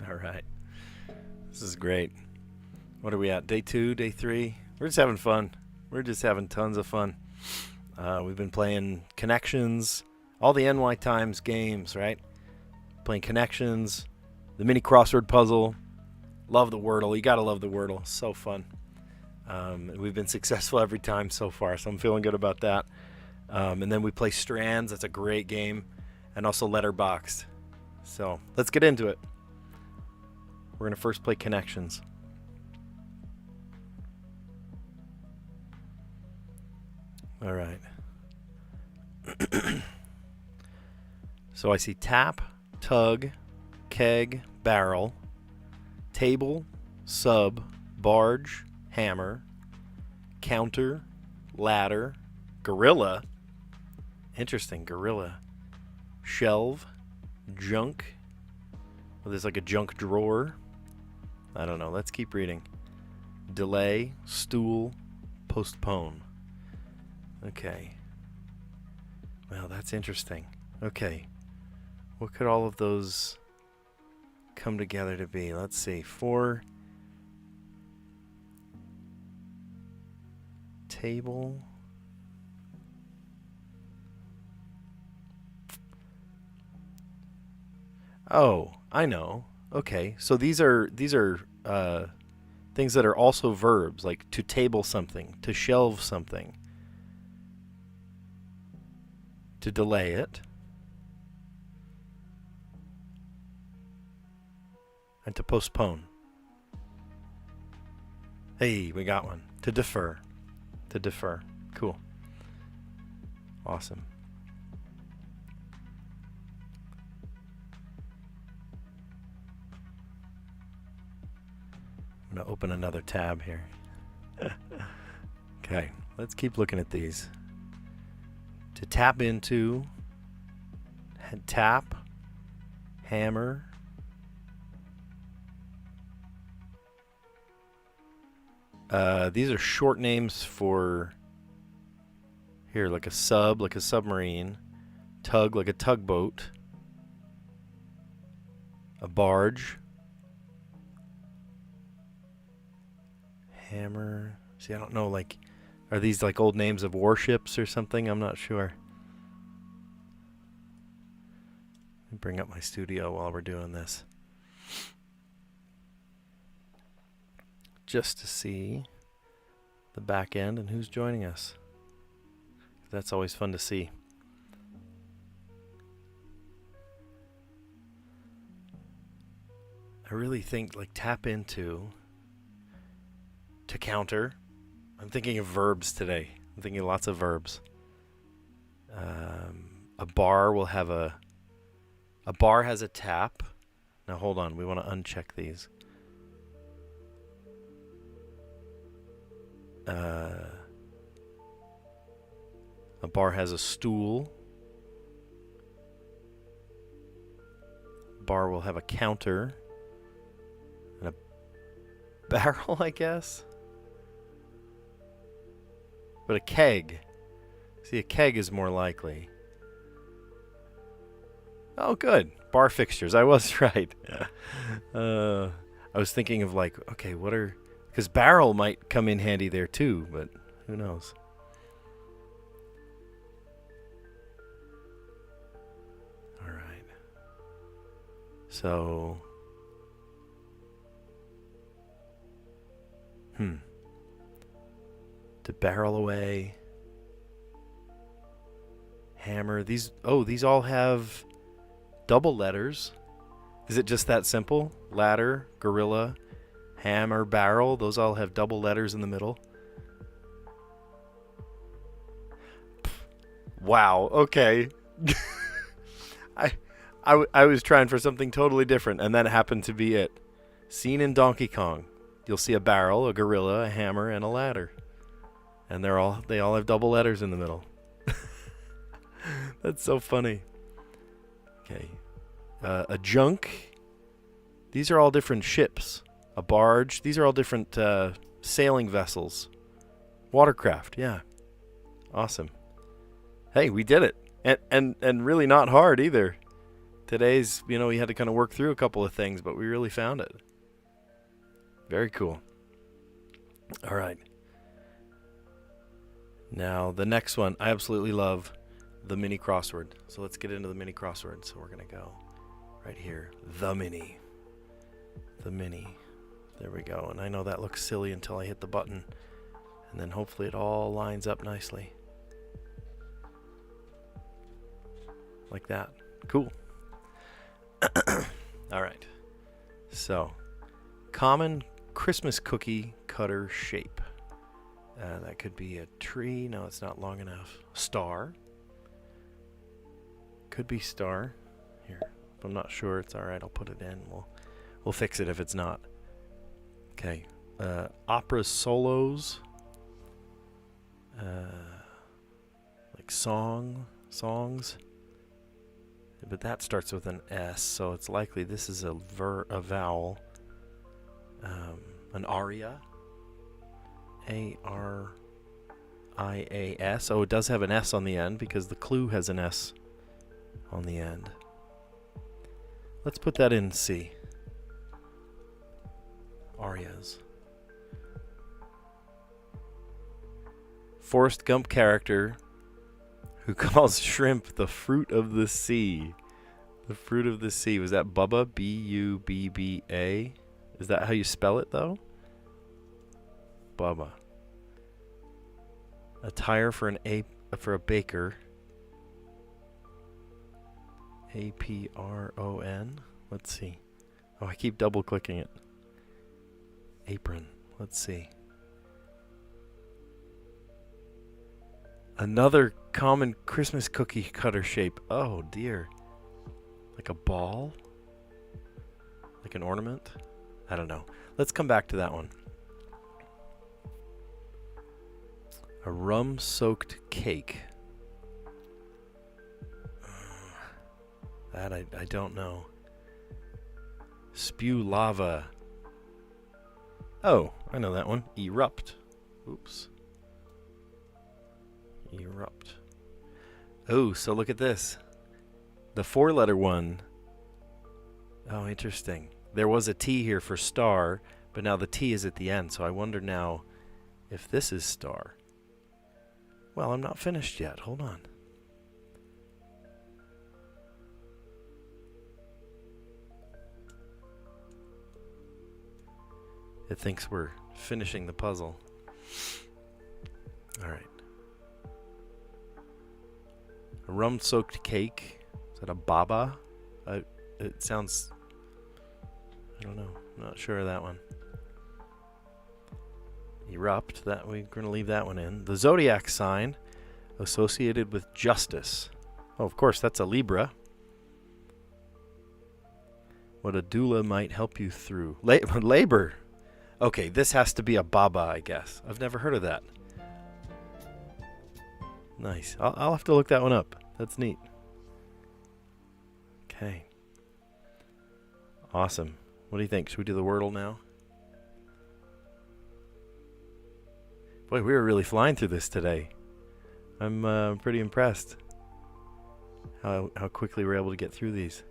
All right. This is great. What are we at? Day 2, day 3? We're just having fun. We're just having tons of fun. We've been playing Connections, all the NY Times games, right? Playing Connections, the mini crossword puzzle. Love the Wordle. You gotta love the Wordle. So fun. We've been successful every time so far, so I'm feeling good about that. And then we play Strands. That's a great game. And also Letterboxd. So let's get into it. We're going to first play Connections. All right. So I see tap, tug, keg, barrel, table, sub, barge, hammer, counter, ladder, gorilla. Interesting, gorilla. Shelve, junk. Well, there's like a junk drawer. I don't know. Let's keep reading. Delay, stool, postpone. Okay. Well, that's interesting. Okay. What could all of those come together to be? Let's see. 4. Table. Oh, I know. Okay, so these are things that are also verbs, like to table something, to shelve something, to delay it, and to postpone. Hey, we got one. To defer. To defer. Cool. Awesome. I'm going to open another tab here. Okay, let's keep looking at these. To tap into, tap, hammer, these are short names for, here, like a sub, like a submarine, tug, like a tugboat, a barge, hammer. See, I don't know, like, are these like old names of warships or something? I'm not sure. Let me bring up my studio while we're doing this, just to see the back end and who's joining us. That's always fun to see. I really think like tap into, to counter. I'm thinking of verbs today. I'm thinking lots of verbs. A bar will have a bar has a tap. Now hold on, we want to uncheck these. A bar has a stool. Bar will have a counter. And a barrel, I guess. But a keg. See, a keg is more likely. Oh, good. Bar fixtures. I was right. I was thinking of like, okay, what are... Because barrel might come in handy there too, but who knows? All right. So... To barrel away. Hammer. These all have double letters. Is it just that simple? Ladder, gorilla, hammer, barrel. Those all have double letters in the middle. Wow. Okay. I was trying for something totally different, and that happened to be it. Seen in Donkey Kong, you'll see a barrel, a gorilla, a hammer, and a ladder. And they all have double letters in the middle. That's so funny. Okay. A junk. These are all different ships. A barge. These are all different sailing vessels. Watercraft. Yeah. Awesome. Hey, we did it. And really not hard either. Today's, you know, we had to kind of work through a couple of things, but we really found it. Very cool. All right. Now, the next one, I absolutely love the mini crossword. So let's get into the mini crossword. So we're going to go right here. The mini. The mini. There we go. And I know that looks silly until I hit the button. And then hopefully it all lines up nicely. Like that. Cool. All right. So, common Christmas cookie cutter shape. That could be a tree. No, it's not long enough. Star. Could be star. Here. If I'm not sure, it's all right. I'll put it in. We'll fix it if it's not. Okay. Opera solos. Like songs. But that starts with an S, so it's likely this is a vowel. An aria. A-R-I-A-S. Oh, it does have an S on the end because the clue has an S on the end. Let's put that in C. Arias. Forrest Gump character who calls shrimp the fruit of the sea. The fruit of the sea. Was that Bubba? B-U-B-B-A? Is that how you spell it, though? Bubba. Attire for a baker. A-P-R-O-N. Let's see. Oh, I keep double clicking it. Apron. Let's see. Another common Christmas cookie cutter shape. Oh dear. Like a ball? Like an ornament? I don't know. Let's come back to that one. A rum-soaked cake. That I don't know. Spew lava. Oh, I know that one. Erupt. Oops. Erupt. Oh, so look at this. The 4-letter one. Oh, interesting. There was a T here for star, but now the T is at the end, so I wonder now if this is star. Well, I'm not finished yet. Hold on. It thinks we're finishing the puzzle. All right. A rum-soaked cake. Is that a baba? It sounds... I don't know. I'm not sure of that one. Erupt. That we're going to leave that one in. The zodiac sign associated with justice. Oh, of course, that's a Libra. What a doula might help you through. Labor. Okay, this has to be a baba, I guess. I've never heard of that. Nice. I'll have to look that one up. That's neat. Okay. Awesome. What do you think? Should we do the Wordle now? Boy, we were really flying through this today. I'm pretty impressed how quickly we're able to get through these.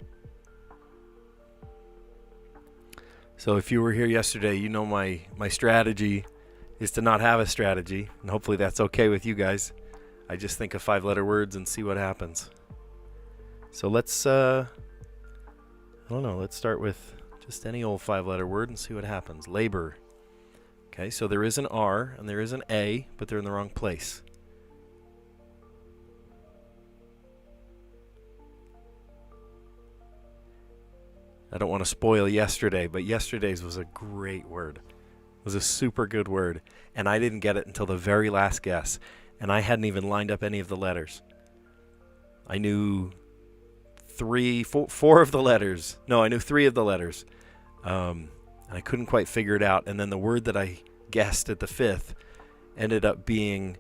So if you were here yesterday, you know my strategy is to not have a strategy, and hopefully that's okay with you guys. I just think of 5-letter words and see what happens. So let's, I don't know, let's start with just any old 5-letter word and see what happens. Labor. Okay, so there is an R and there is an A, but they're in the wrong place. I don't want to spoil yesterday, but yesterday's was a great word. It was a super good word, and I didn't get it until the very last guess, and I hadn't even lined up any of the letters. I knew four of the letters. No, I knew 3 of the letters. And I couldn't quite figure it out, and then the word that I guessed at the 5th ended up being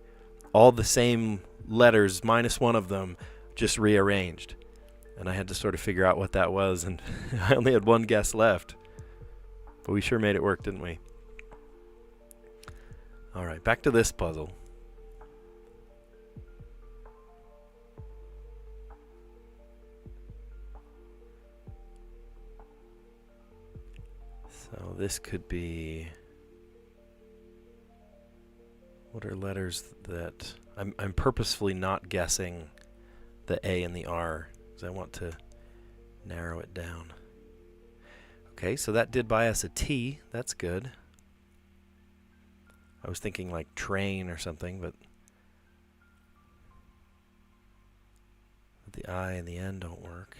all the same letters minus one of them, just rearranged. And I had to sort of figure out what that was, and I only had one guess left. But we sure made it work, didn't we? All right, back to this puzzle. So this could be... What are letters that... I'm purposefully not guessing the A and the R, because I want to narrow it down. Okay, so that did buy us a T. That's good. I was thinking like train or something, but the I and the N don't work.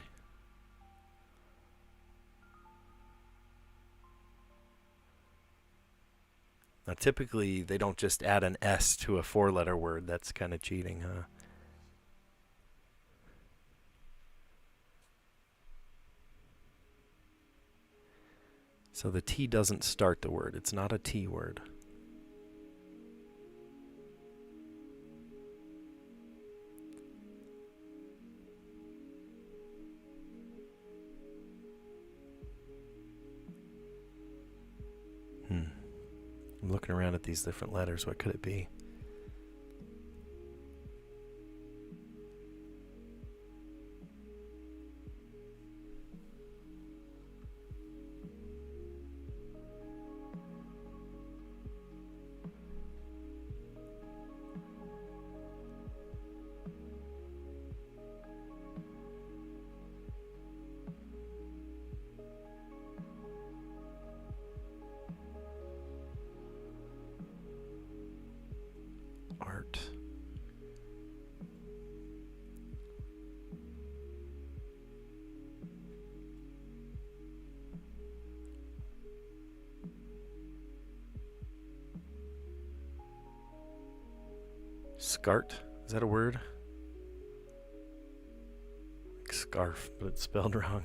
Now, typically, they don't just add an S to a four-letter word. That's kind of cheating, huh? So the T doesn't start the word. It's not a T word. I'm looking around at these different letters. What could it be? Art. Scart? Is that a word? Like scarf, but it's spelled wrong.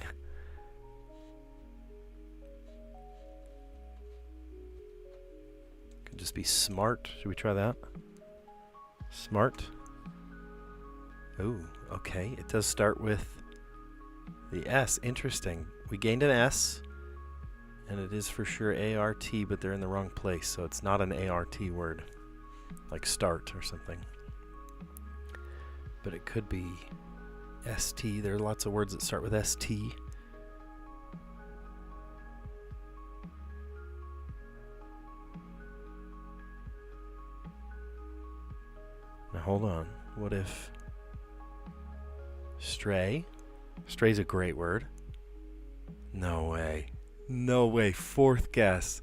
Could just be smart. Should we try that? Smart. Oh, okay. It does start with the S. Interesting. We gained an S, and it is for sure A-R-T, but they're in the wrong place, so it's not an A-R-T word, like start or something. But it could be S-T. There are lots of words that start with S-T. Now hold on. What if stray? Stray's a great word. No way. No way. Fourth guess.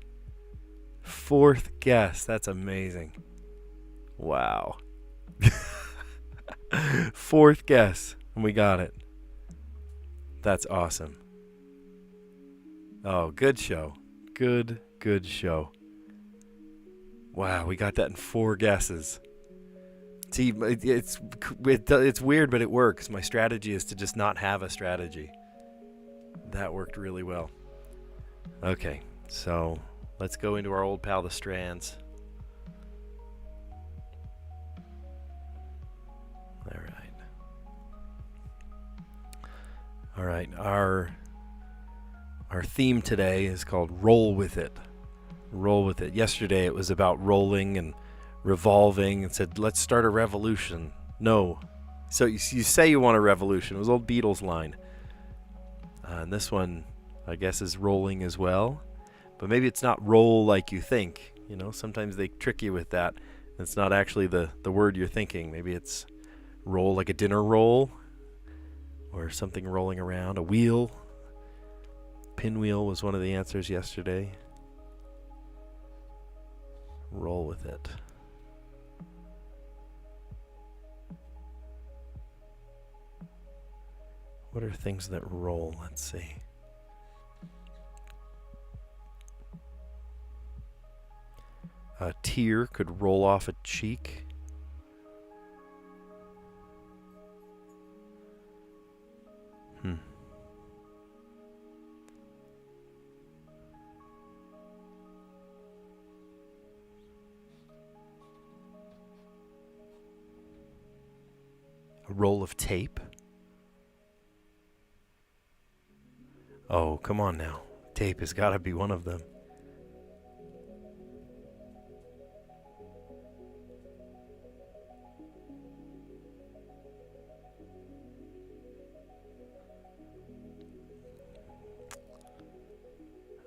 Fourth guess. That's amazing. Wow. Fourth guess. And we got it. That's awesome. Oh, good show. Good show. Wow, we got that in 4 guesses. See, it's weird, but it works. My strategy is to just not have a strategy. That worked really well. Okay, so let's go into our old pal, the Strands. All right. Our theme today is called Roll With It. Roll with it. Yesterday it was about rolling and revolving and said, let's start a revolution. No. So you say you want a revolution. It was old Beatles line. And this one, I guess, is rolling as well. But maybe it's not roll like you think. You know, sometimes they trick you with that. It's not actually the word you're thinking. Maybe it's roll like a dinner roll or something rolling around. A wheel. Pinwheel was one of the answers yesterday. Roll with it. What are things that roll? Let's see. A tear could roll off a cheek. A roll of tape. Oh, come on now. Tape has got to be one of them.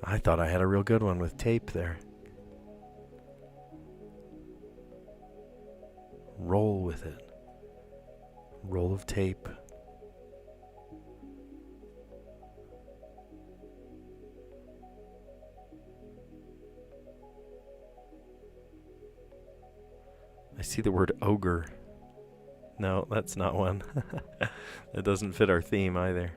I thought I had a real good one with tape there. Roll with it. Roll of tape. I see the word ogre. No, that's not one. That doesn't fit our theme either.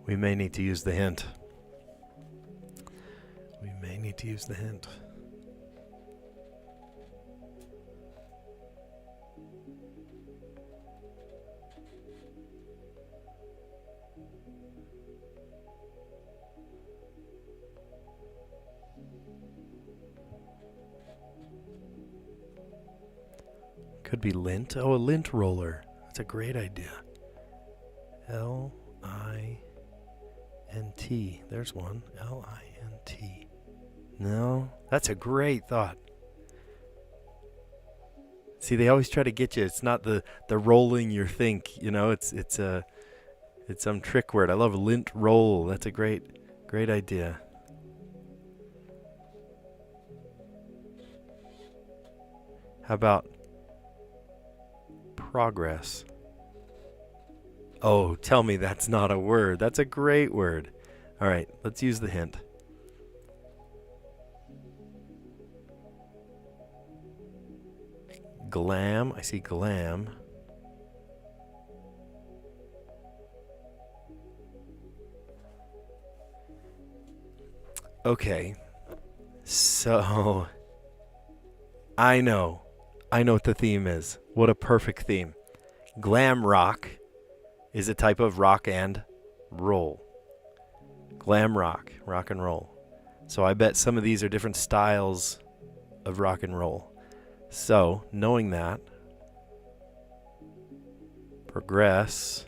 We may need to use the hint. We may need to use the hint. Could be lint. Oh, a lint roller. That's a great idea. L-I-N-T. There's one. L-I-N-T. No, that's a great thought. See, they always try to get you. It's not the rolling your think. You know, it's some trick word. I love lint roll. That's a great idea. How about progress? Oh, tell me that's not a word. That's a great word. All right, let's use the hint. Glam. I see glam. Okay. So I know what the theme is. What a perfect theme. Glam rock is a type of rock and roll. Glam rock, rock and roll. So I bet some of these are different styles of rock and roll. So, knowing that, progress,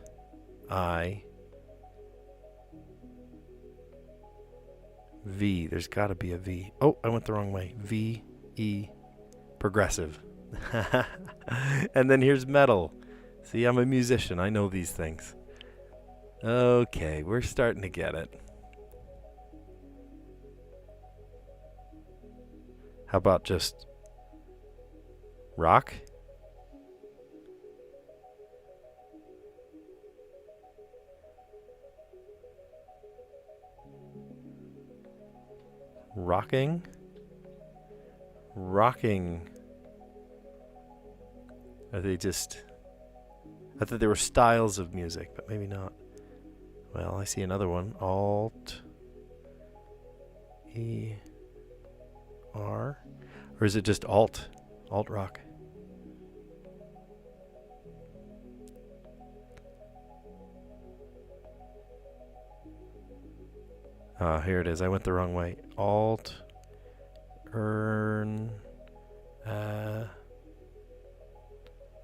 V. There's got to be a V. Oh, I went the wrong way. V, E, progressive. And then here's metal. See, I'm a musician. I know these things. Okay, we're starting to get it. How about just rock? Rocking? Rocking. Are they just... I thought there were styles of music, but maybe not. Well, I see another one. Alt. E. R. Or is it just alt? Alt rock. Here it is. I went the wrong way. Alt. Earn.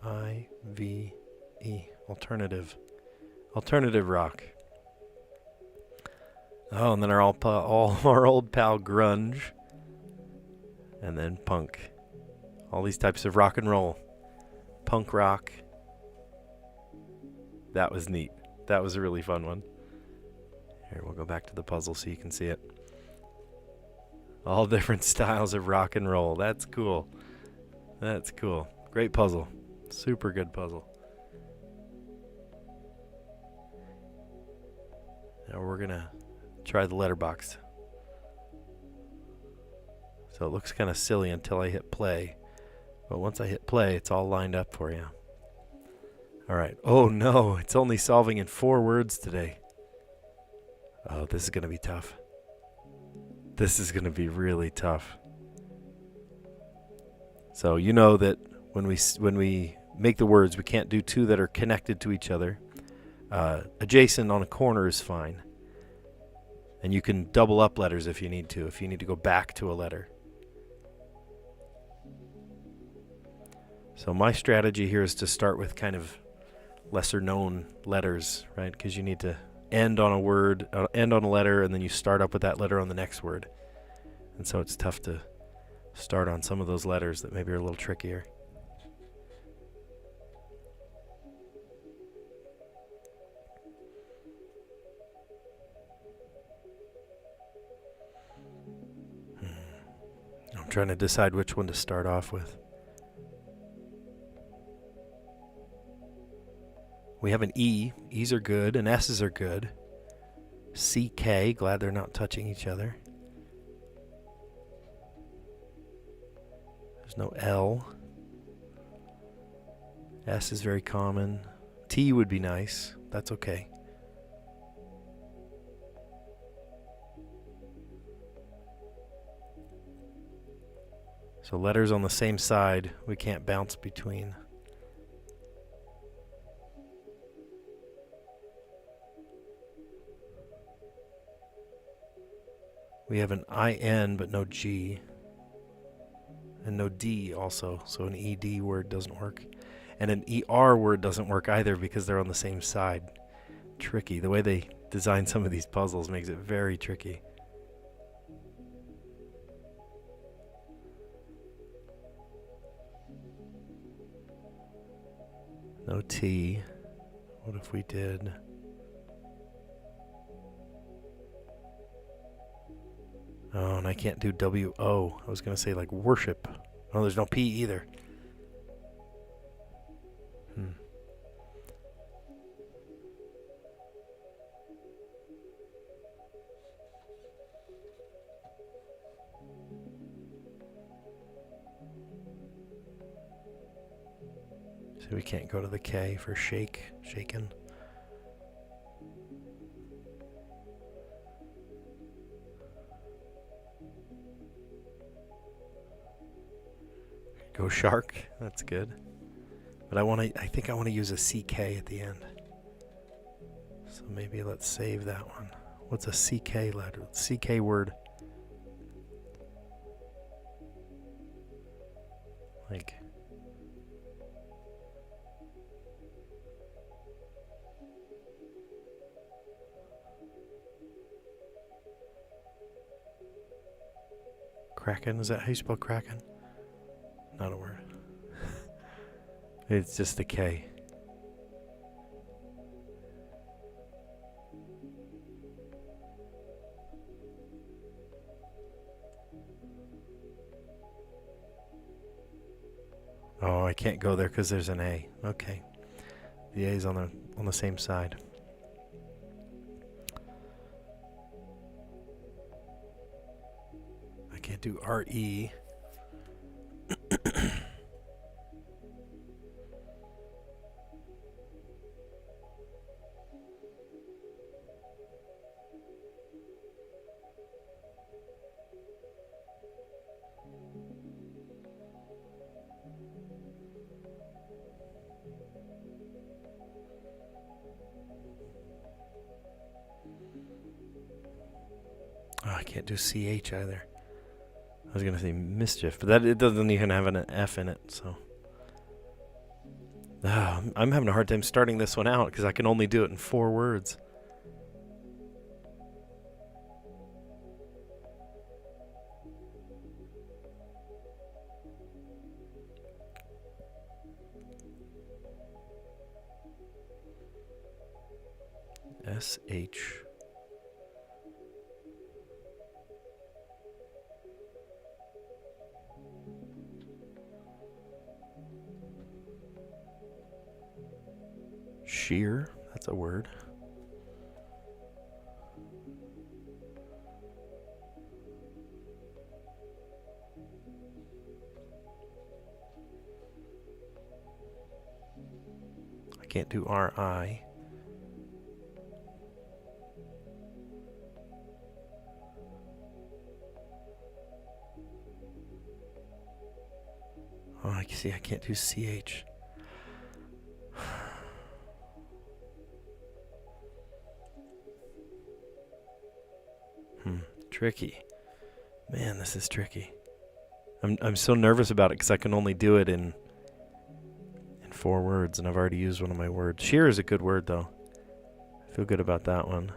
I-V-E. Alternative. Alternative rock. Oh, and then all our old pal grunge. And then punk. All these types of rock and roll. Punk rock. That was neat. That was a really fun one. Here, we'll go back to the puzzle so you can see it. All different styles of rock and roll. That's cool. That's cool. Great puzzle. Super good puzzle. Now we're going to try the letterbox. So it looks kind of silly until I hit play. But once I hit play, it's all lined up for you. All right. Oh, no. It's only solving in 4 words today. Oh, this is going to be tough. This is going to be really tough. So you know that when we make the words, we can't do two that are connected to each other. Adjacent on a corner is fine. And you can double up letters if you need to go back to a letter. So my strategy here is to start with kind of lesser known letters, right? Because you need to end on a word, end on a letter, and then you start up with that letter on the next word. And so it's tough to start on some of those letters that maybe are a little trickier. I'm trying to decide which one to start off with. We have an E. E's are good, and S's are good. CK, glad they're not touching each other. There's no L. S is very common. T would be nice. That's okay. So letters on the same side, we can't bounce between. We have an IN but no G. And no D also, so an ED word doesn't work. And an ER word doesn't work either because they're on the same side. Tricky. The way they design some of these puzzles makes it very tricky. No T. What if we did... Oh, and I can't do W-O. I was going to say like worship. Oh, there's no P either. So we can't go to the K for shake, shaken. Go shark, that's good. But I think I want to use a CK at the end. So maybe let's save that one. What's a CK letter? CK word. Like... Kraken, is that how you spell Kraken? Not a word. It's just a K. Oh, I can't go there because there's an A. Okay. The A is on the same side. I can't do R-E. Oh, I can't do CH either. I was gonna say mischief, but it doesn't even have an F in it, so. I'm having a hard time starting this one out because I can only do it in 4 words. SH. Sheer, that's a word. I can't do RI. Oh, I see. I can't do CH. Tricky. Man, this is tricky. I'm so nervous about it because I can only do it in 4 words, and I've already used one of my words. Sheer is a good word, though. I feel good about that one.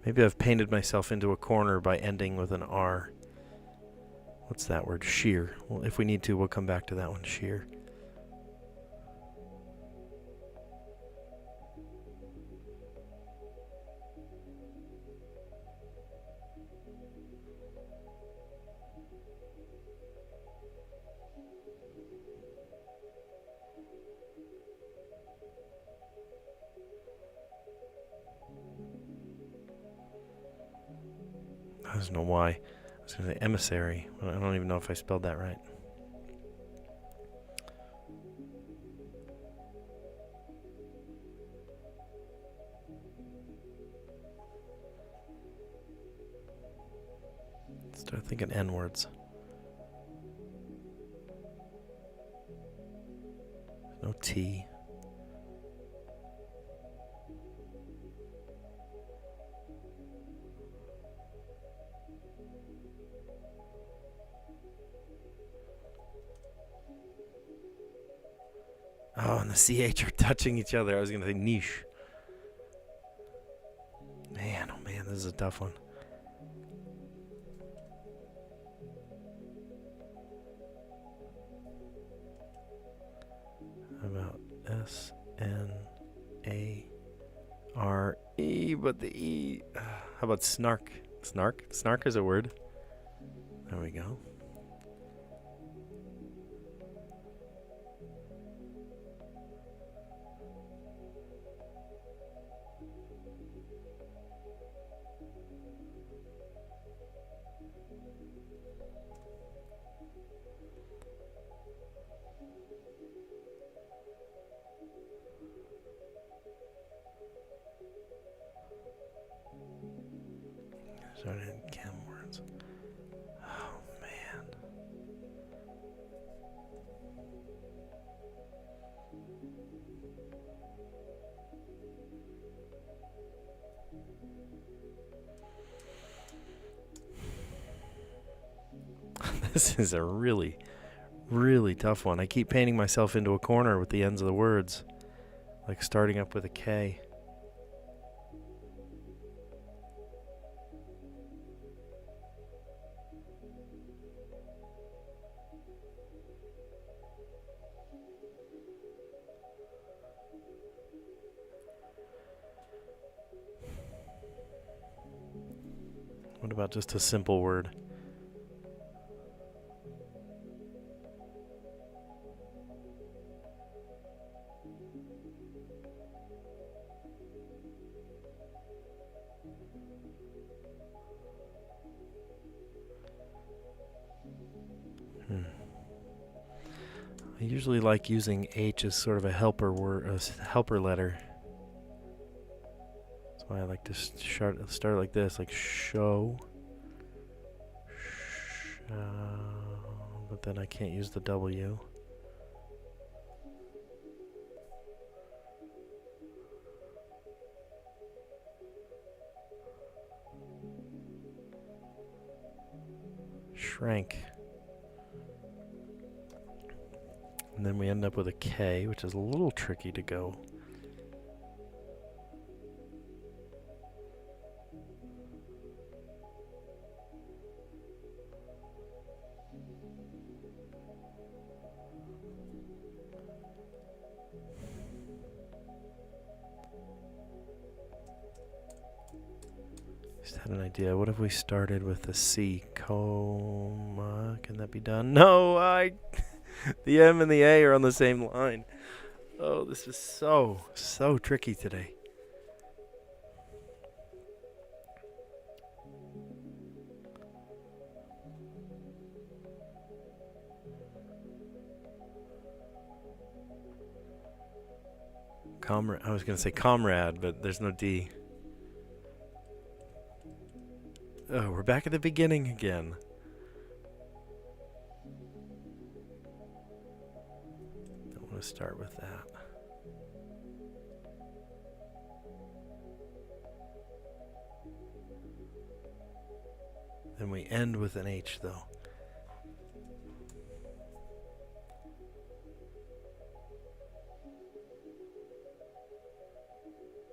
Maybe I've painted myself into a corner by ending with an R. What's that word? Sheer. Well, if we need to, we'll come back to that one. Sheer. I don't know why. I was going to say emissary. I don't even know if I spelled that right. Start thinking N words. No T. Oh, and the CH are touching each other. I was going to say niche. Man, oh man, this is a tough one. How about S-N-A-R-E, but the E... how about snark? Snark? Snark is a word. There we go. Started in chem words. Oh man. This is a really, really tough one. I keep painting myself into a corner with the ends of the words, like starting up with a K. What about just a simple word? I usually like using H as sort of a helper word, a helper letter. That's why I like to start like this, like show. But then I can't use the W. Shrank. And then we end up with a K, which is a little tricky to go. Just had an idea. What if we started with a C? Coma. Can that be done? No, the M and the A are on the same line. Oh, this is so tricky today. I was going to say comrade, but there's no D. Oh, we're back at the beginning again. Don't want to start with that. Then we end with an H, though.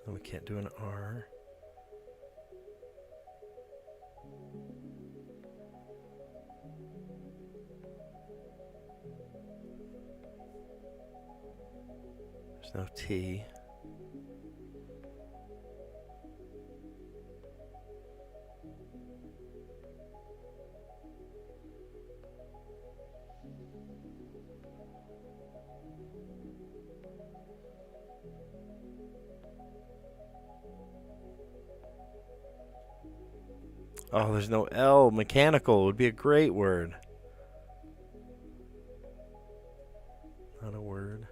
And we can't do an R. There's no T. Oh, there's no L. Mechanical would be a great word. Not a word.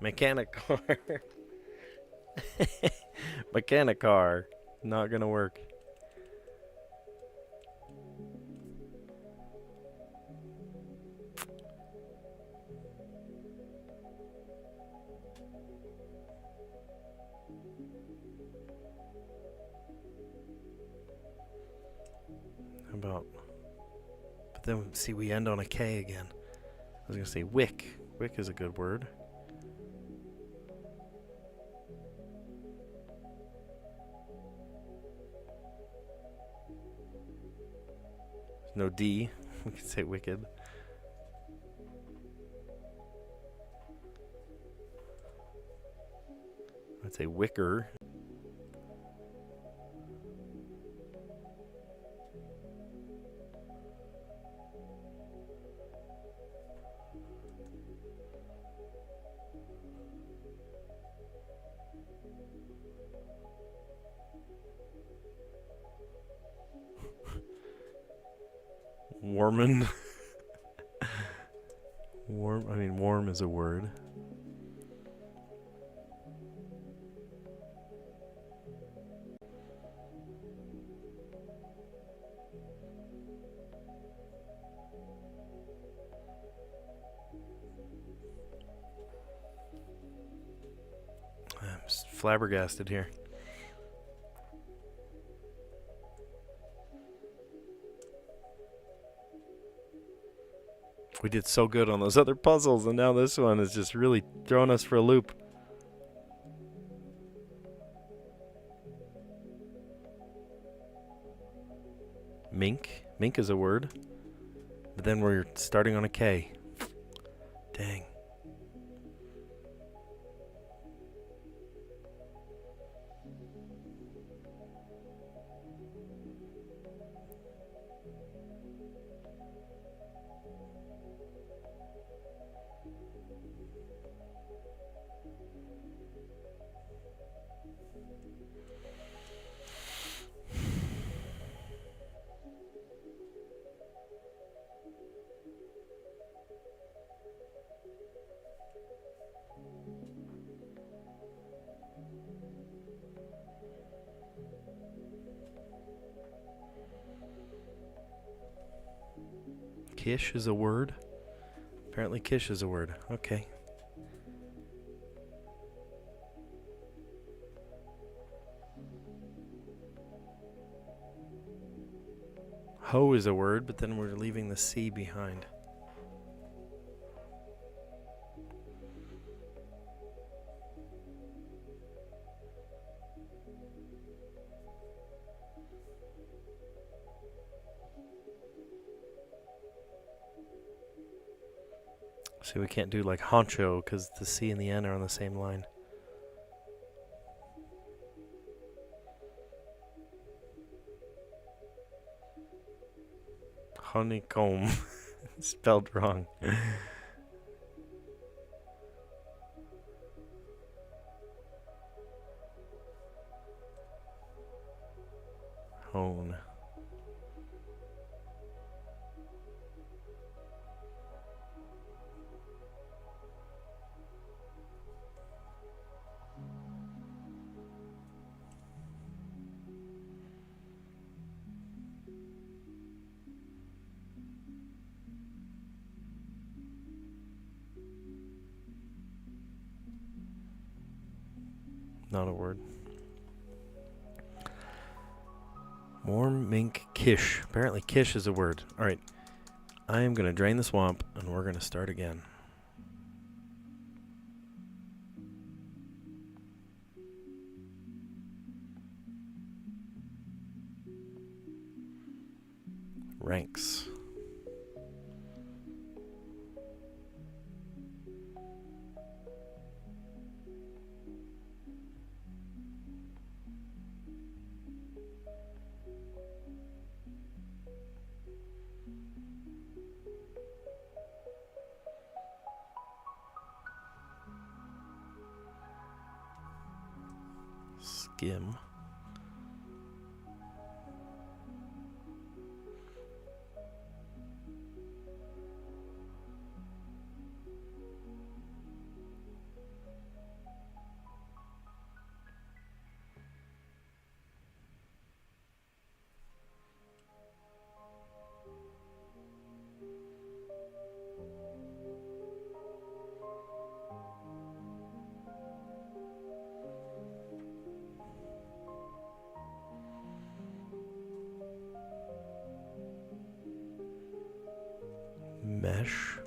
Mechanicar. Mechanicar. Not gonna work. How about... But then, see, we end on a K again. I was gonna say wick. Wick is a good word. There's no D. We could say wicked. I'd say wicker. Warmin. Warm is a word. I'm flabbergasted here. We did so good on those other puzzles, and now this one is just really throwing us for a loop. Mink. Mink is a word. But then we're starting on a K. Dang. Kish is a word. Apparently kish is a word. Okay. Hoe is a word, but then we're leaving the C behind. See, we can't do like honcho because the C and the N are on the same line. Honeycomb. Spelled wrong. Hone. not a word. Warm mink kish. Apparently kish is a word. Alright. I am going to drain the swamp, and we're going to start again. Ranks. Skim. Mesh.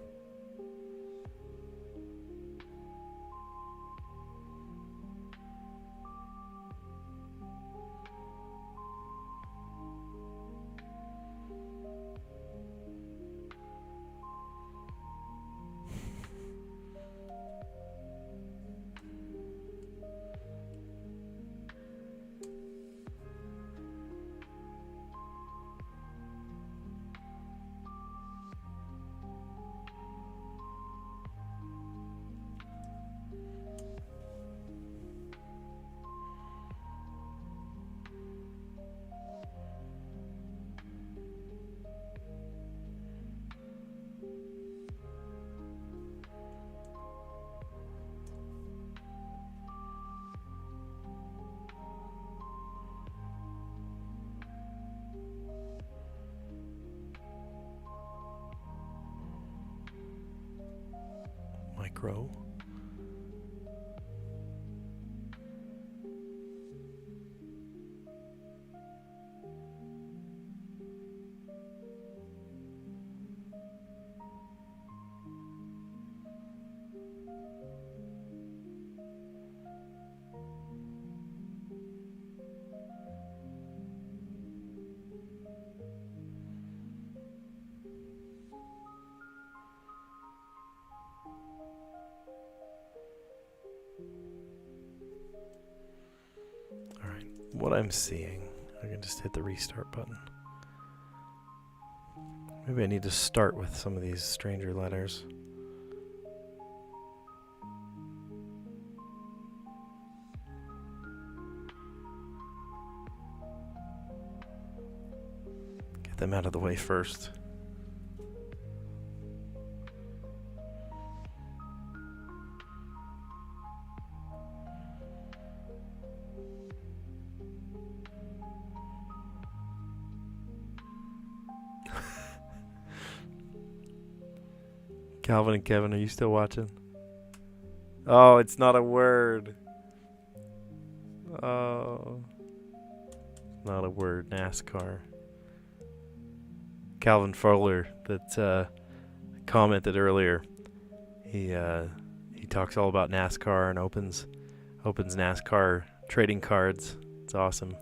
Micro. What I'm seeing, I can just hit the restart button. Maybe I need to start with some of these stranger letters. Get them out of the way first. Calvin and Kevin, are you still watching? Oh, it's not a word. Oh. Not a word. NASCAR. Calvin Fowler that commented earlier. He talks all about NASCAR and opens NASCAR trading cards. It's awesome.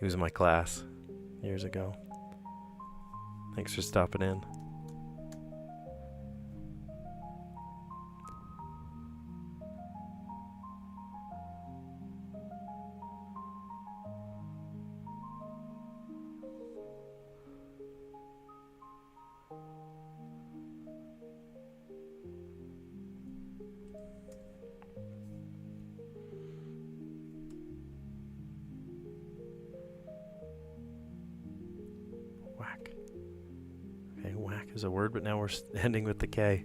He was in my class years ago. Thanks for stopping in. Whack. Okay, whack is a word, but now we're ending with the K.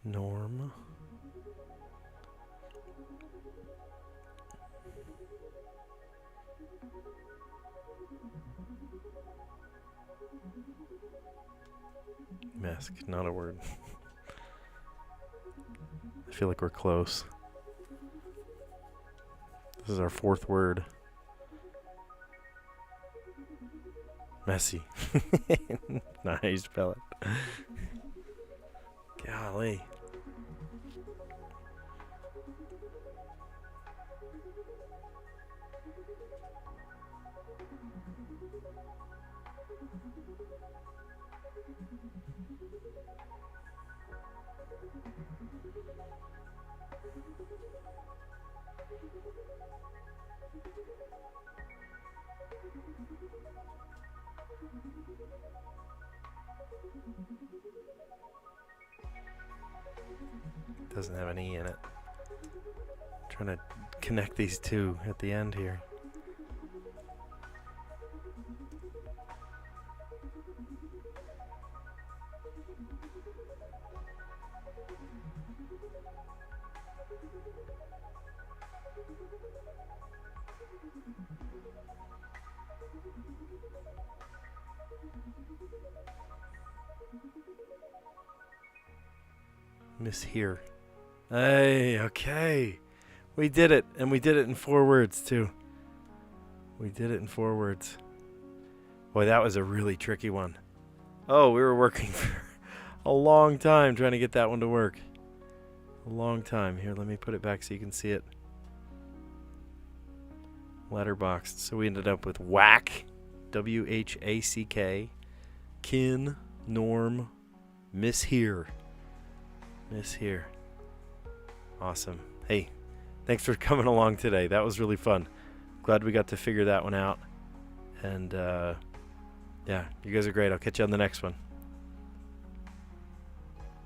Norm. Mask, not a word. I feel like we're close. This is our fourth word. Messy. Not how you spell it. Golly. Doesn't have an E in it. Trying to connect these two at the end here. Miss here. Hey, okay. We did it, and we did it in 4 words, too. We did it in 4 words. Boy, that was a really tricky one. Oh, we were working for a long time trying to get that one to work. A long time. Here, let me put it back so you can see it. Letterboxed. So we ended up with whack, W-H-A-C-K, kin, norm, miss here. Miss here. Awesome. Hey, thanks for coming along today. That was really fun. Glad we got to figure that one out. And yeah, you guys are great. I'll catch you on the next one.